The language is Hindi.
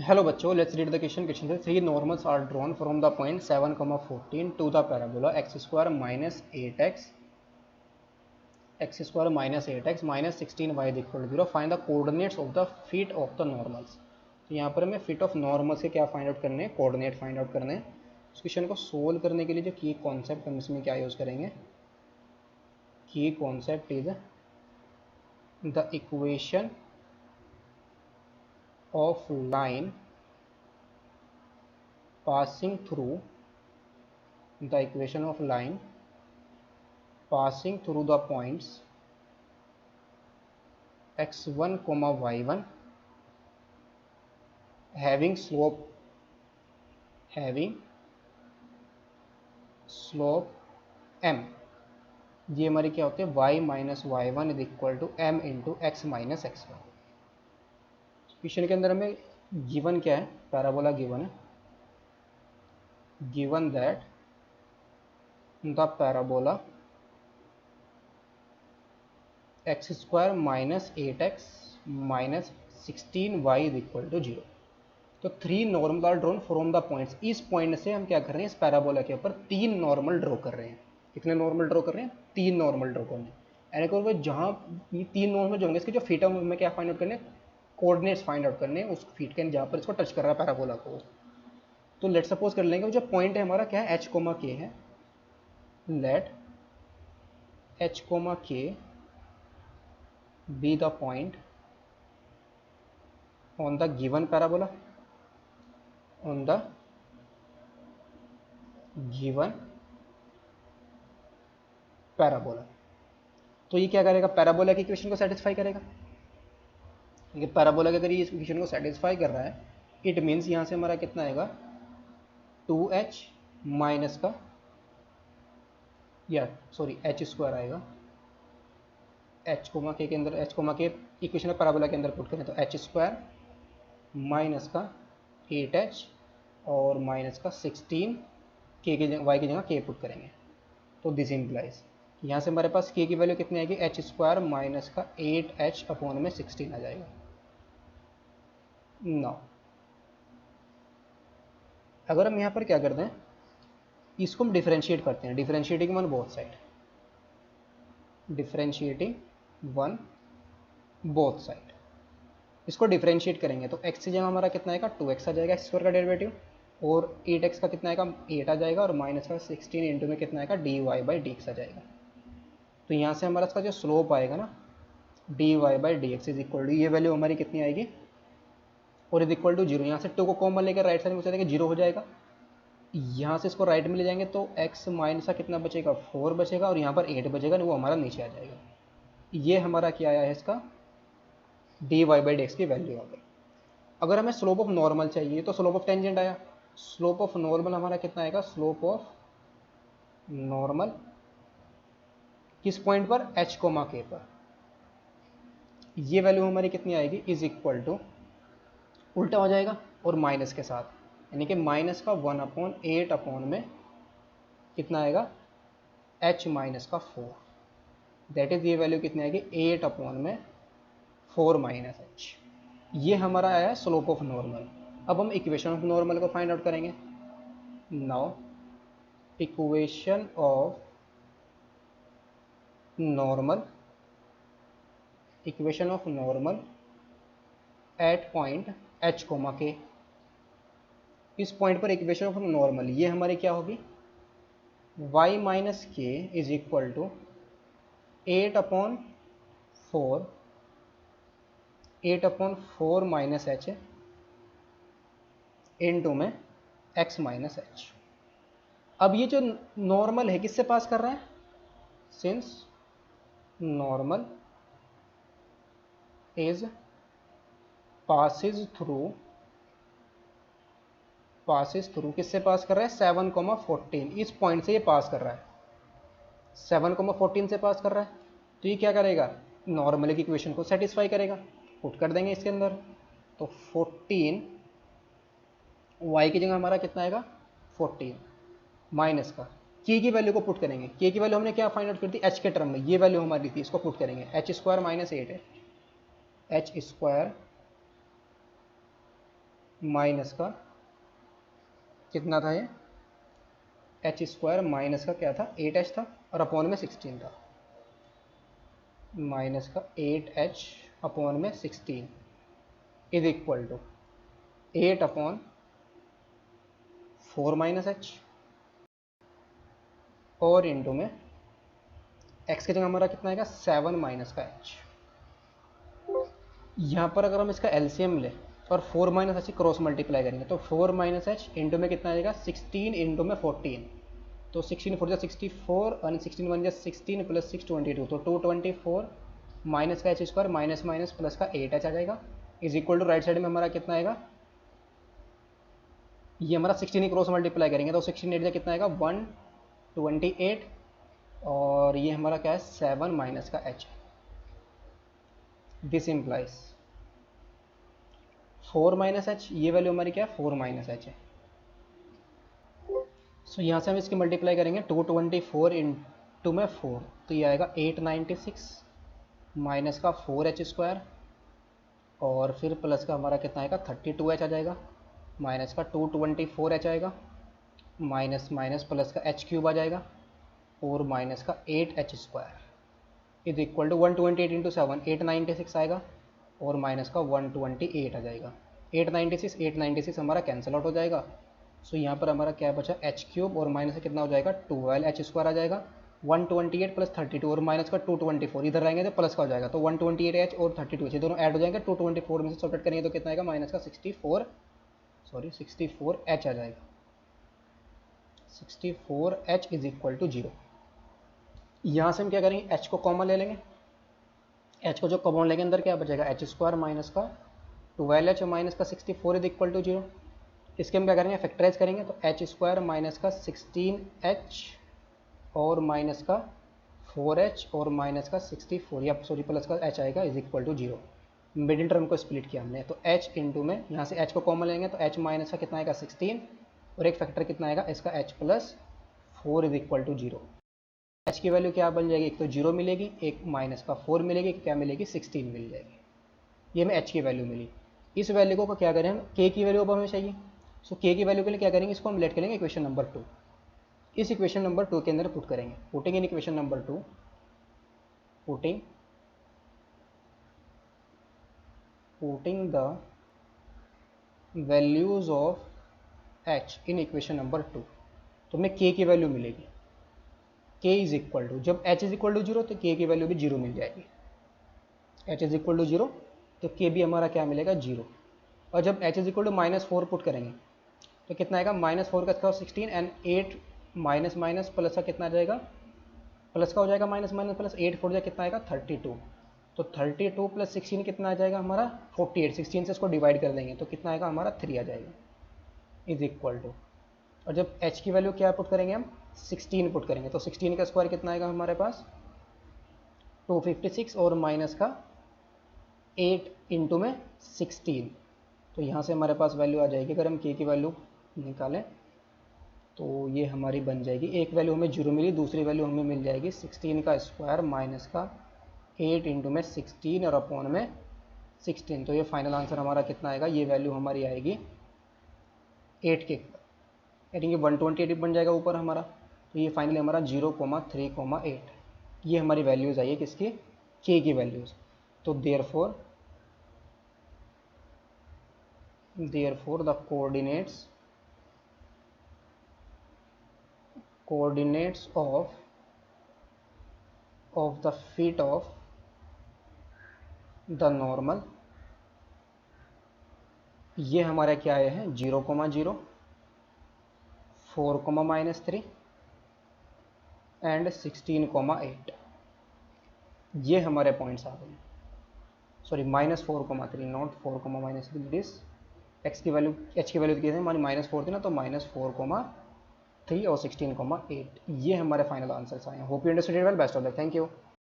Hello बच्चों, let's read the question. Question says three normals are drawn from the point 7, 14 to the parabola x square minus 8x minus 16y is equal to 0. Find the coordinates of the feet of the normals. तो यहाँ पर हमें feet of normals के क्या फाइंड आउट करने हैं, कोऑर्डिनेट फाइंड आउट करने हैं. इस क्वेश्चन को सोल्व करने के लिए जो की कॉन्सेप्ट हम इसमें क्या यूज़ करेंगे, की concept is the equation of line passing through the equation of line passing through the points x1 comma y1 having slope m. ये हमारी क्या होती है, y minus y one is equal to m into x minus x one. Question के अंदर हमें गिवन क्या है, पैराबोला गिवन है. given that the parabola x square minus 8x minus 16y is equal to 0. तो three normal are drawn from the points. इस पॉइंट से हम क्या कर रहे हैं, इस पैराबोला के ऊपर तीन नॉर्मल ड्रॉ कर रहे हैं. कितने नॉर्मल ड्रॉ कर रहे हैं, तीन नॉर्मल ड्रॉ करने हैं. यानी जहाँ ये तीन नॉर्मल जो होंगे इसके जो फीट में क्या फाइंड आउट करने, कोऑर्डिनेट्स फाइंड आउट करने उस फीट के जहाँ पर इसको टच कर रहा है पैराबोला को. तो लेट सपोज कर लेंगे जो पॉइंट है हमारा क्या है, एच कोमा के है. लेट एच कोमा के be the point on the given parabola, on the given parabola. तो ये क्या करेगा, पैराबोला की इक्वेशन को सेटिस्फाई करेगा. ये पैराबोला के अगर ये इस इक्वेशन को सेटिस्फाई कर रहा है, इट मीन्स यहाँ से हमारा कितना आएगा, 2h माइनस का या सॉरी एच स्क्वायर आएगा. एच कोमा के अंदर, एच कोमा के इक्वेशन पैराबोला के अंदर पुट करें तो एच स्क्वायर माइनस का 8h और माइनस का 16 के वाई की जगह के पुट करेंगे. तो दिस इम्प्लाइज यहाँ से हमारे पास के की वैल्यू कितनी आएगी, एच स्क्वायर माइनस का 8h अपॉन में 16 आ जाएगा. नाउ अगर हम यहाँ पर क्या करते हैं, इसको हम डिफरेंशिएट करते हैं. Differentiating one both side, differentiating one both side. इसको डिफरेंशिएट करेंगे तो x की जगह हमारा कितना आएगा, 2x आ जाएगा, स्क्वायर का डेरिवेटिव, और 8x का कितना आएगा, 8 आ जाएगा, और माइनस का 16 इंटू में कितना आएगा, dy बाई dx आ जाएगा. तो यहाँ से हमारा इसका जो स्लोप आएगा ना, dy by dx is equal to, ये वैल्यू हमारी कितनी आएगी, और इज इक्वल टू 0. यहाँ से 2 को कॉमन लेकर राइट साइड में चलेंगे, 0 हो जाएगा. यहाँ से इसको राइट में ले जाएंगे तो x माइनस का कितना बचेगा, 4 बचेगा, और यहाँ पर 8 बचेगा, वो हमारा नीचे आ जाएगा. ये हमारा क्या आया है, इसका dy बाई dx की वैल्यू आ गई. अगर हमें स्लोप ऑफ नॉर्मल चाहिए तो स्लोप ऑफ टेंजेंट आया. स्लोप ऑफ नॉर्मल हमारा कितना आएगा, स्लोप ऑफ नॉर्मल किस पॉइंट पर, h कोमा k पर. ये वैल्यू हमारी कितनी आएगी, इज इक्वल टू, उल्टा हो जाएगा और माइनस के साथ, यानी कि माइनस का 1/8 अपॉन में कितना आएगा, h माइनस का 4. दैट इज ये वैल्यू कितनी आएगी, 8 अपॉन में 4 माइनस h. ये हमारा आया है स्लोप ऑफ नॉर्मल. अब हम इक्वेशन ऑफ नॉर्मल को फाइंड आउट करेंगे. Now equation of normal, equation of normal at point h comma k. इस पॉइंट पर इक्वेशन ऑफ नॉर्मल ये हमारी क्या होगी, y minus k is equal to 8/4 minus h into में x माइनस h. अब ये जो नॉर्मल है किससे पास कर रहा है, since normal is passes through किससे पास कर रहा है, 7,14. इस पॉइंट से ये पास कर रहा है, 7,14 से पास कर रहा है. तो ये क्या करेगा, नॉर्मल की इक्वेशन को सेटिस्फाई करेगा. पुट कर देंगे इसके अंदर तो 14 y की जगह हमारा कितना आएगा, 14 माइनस का के की वैल्यू को पुट करेंगे. के की वैल्यू हमने क्या फाइंड आउट कर दी, h के टर्म में, ये वैल्यू हमारी थी, इसको पुट करेंगे. h स्क्वायर माइनस 8 है, h स्क्वायर माइनस का कितना था ये, एच स्क्वायर माइनस का क्या था 8h था और अपॉन में 16 था, माइनस का 8h अपॉन में 16 is equal to 8 upon 4 minus h और इंटू में x की जगह हमारा कितना आएगा 7 माइनस का h। यहाँ पर अगर हम इसका एलसीएम लें और 4 माइनस एच क्रॉस मल्टीप्लाई करेंगे तो 4 माइनस एच इंटू में कितना आएगा 16 इंटू में 14, तो 16 4 64 और 16 1 16 प्लस 6 22, तो 224 माइनस का h square minus minus plus का 8h आ जाएगा is equal to right side में हमारा कितना आएगा, ये हमारा 16 ही क्रॉस मल्टीप्लाई करेंगे तो 16 8 कितना आएगा 128 और ये हमारा क्या है 7 माइनस का h। This implies 4 minus H, ये वैल्यू हमारी क्या है 4 माइनस एच है। सो यहाँ से हम इसकी मल्टीप्लाई करेंगे 224 इंटू में 4, तो ये आएगा 896 माइनस का 4h स्क्वायर और फिर प्लस का हमारा कितना आएगा 32h आ जाएगा, माइनस का 224h आएगा, माइनस माइनस प्लस का h क्यूब आ जाएगा और माइनस का 8h square is equal to 128 into 7 896 आएगा और माइनस का 128 आ जाएगा। 896 हमारा कैंसिल आउट हो जाएगा। सो यहाँ पर हमारा क्या बचा एच क्यूब और माइनस से कितना हो जाएगा 12h स्क्वायर आ जाएगा, 128 प्लस 32 और माइनस का 224 इधर रहेंगे तो प्लस का हो जाएगा, तो 128h और 32h दोनों ऐड हो जाएंगे, 224 में से सब्ट्रैक्ट करेंगे तो कितना आएगा माइनस का 64h आ जाएगा, 64h इज इक्वल टू 0। यहाँ से हम क्या करेंगे h को कॉमन ले लेंगे, h को जो कॉमन लेंगे अंदर क्या बचेगा एच स्क्वायर माइनस का 12h माइनस का 64 इज इक्वल टू 0। इसके हम क्या करेंगे फैक्टराइज करेंगे तो एच स्क्वायर माइनस का 16h और माइनस का 4h और माइनस का 64 या सॉरी प्लस का h आएगा is equal to 0। Middle term को स्प्लिट किया हमने तो h इंटू में यहाँ से h को कॉमन लेंगे तो h माइनस का कितना आएगा 16 और एक फैक्टर कितना आएगा इसका h plus 4 is equal to 0। h की वैल्यू क्या बन जाएगी, एक तो 0 मिलेगी, एक माइनस का 4 मिलेगी, एक क्या मिलेगी 16 मिल जाएगी। ये हमें h की वैल्यू मिली। इस वैल्यू को क्या करें हम k की वैल्यू अब हमें चाहिए, सो k की वैल्यू के लिए क्या करेंगे इसको हम लेट करेंगे इक्वेशन नंबर 2। इस इक्वेशन नंबर 2 के अंदर पुट करेंगे, putting in equation number 2, putting the values of h in equation number 2, तो हमें k की वैल्यू मिलेगी k इज इक्वल टू, जब h इज इक्वल टू 0 तो k की वैल्यू भी 0 मिल जाएगी, h इज इक्वल टू 0 तो k भी हमारा क्या मिलेगा 0। और जब h is equal to -4 put करेंगे तो कितना आएगा -4 का square 16 and 8 minus minus plus का कितना आ जाएगा, प्लस का हो जाएगा माइनस माइनस प्लस 8 4 जाए कितना आएगा 32, तो 32 प्लस 16 कितना आ जाएगा हमारा 48, 16 से इसको डिवाइड कर देंगे तो कितना आएगा हमारा 3 आ जाएगा इज इक्वल टू, और जब h की वैल्यू क्या पुट करेंगे हम 16 पुट करेंगे तो 16 का स्क्वायर कितना आएगा हमारे पास 256 और माइनस का 8 इंटू में 16, तो यहाँ से हमारे पास वैल्यू आ जाएगी, अगर हम k की वैल्यू निकालें तो ये हमारी बन जाएगी, एक वैल्यू हमें 0 मिली, दूसरी वैल्यू हमें मिल जाएगी 16 का स्क्वायर माइनस का 8 इंटू में 16 और अपॉन में 16, तो ये फाइनल आंसर हमारा कितना आएगा, ये वैल्यू हमारी आएगी 8 के यानी 128 बन जाएगा ऊपर हमारा, तो ये फाइनली हमारा 0,3,8 ये हमारी वैल्यूज़ आई है किसकी k की वैल्यूज़। तो therefore the coordinates of the feet of the normal, ये हमारे क्या आए हैं 0,0 4,-3 एंड 16,8, ये हमारे पॉइंट्स आ गए, सॉरी -4,3 नॉट 4,-3, दिस x की वैल्यू h की वैल्यू कितनी है हमारी -4 थी ना, तो -4,3 और 16,8 ये हमारे फाइनल आंसर्स आए हैं। Hope you understood well, best of luck, thank you.